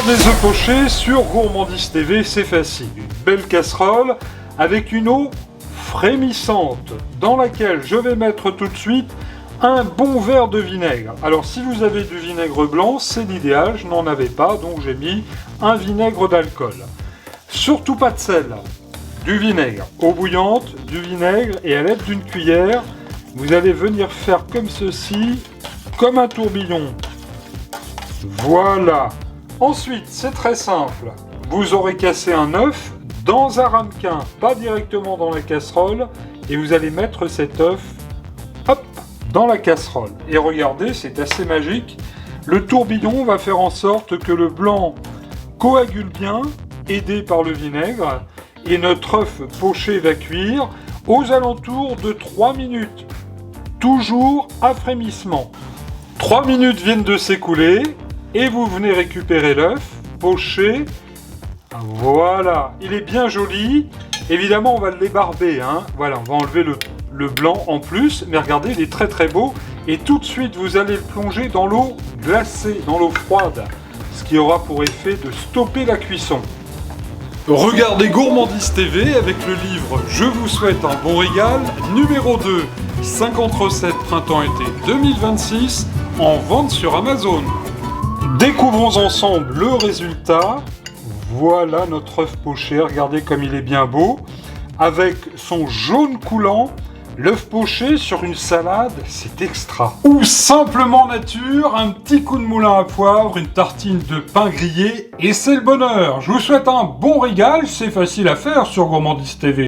Faire des œufs pochés sur Gourmandise TV, c'est facile. Une belle casserole avec une eau frémissante dans laquelle je vais mettre tout de suite un bon verre de vinaigre. Alors si vous avez du vinaigre blanc, c'est l'idéal, je n'en avais pas, donc j'ai mis un vinaigre d'alcool. Surtout pas de sel, du vinaigre, eau bouillante, du vinaigre et à l'aide d'une cuillère, vous allez venir faire comme ceci, comme un tourbillon. Voilà. Ensuite, c'est très simple. Vous aurez cassé un œuf dans un ramequin, pas directement dans la casserole, et vous allez mettre cet œuf, hop, dans la casserole. Et regardez, c'est assez magique. Le tourbillon va faire en sorte que le blanc coagule bien, aidé par le vinaigre, et notre œuf poché va cuire aux alentours de 3 minutes. Toujours à frémissement. 3 minutes viennent de s'écouler. Et vous venez récupérer l'œuf, poché, voilà, il est bien joli. Évidemment, on va l'ébarber, hein. Voilà, on va enlever le blanc en plus, mais regardez, il est très très beau. Et tout de suite, vous allez le plonger dans l'eau glacée, dans l'eau froide, ce qui aura pour effet de stopper la cuisson. Regardez Gourmandise TV avec le livre « Je vous souhaite un bon régal » numéro 2, 50 recettes printemps-été 2026, en vente sur Amazon. Découvrons ensemble le résultat. Voilà notre œuf poché, regardez comme il est bien beau. Avec son jaune coulant, l'œuf poché sur une salade, c'est extra. Ou simplement nature, un petit coup de moulin à poivre, une tartine de pain grillé, et c'est le bonheur. Je vous souhaite un bon régal, c'est facile à faire sur Gourmandise TV.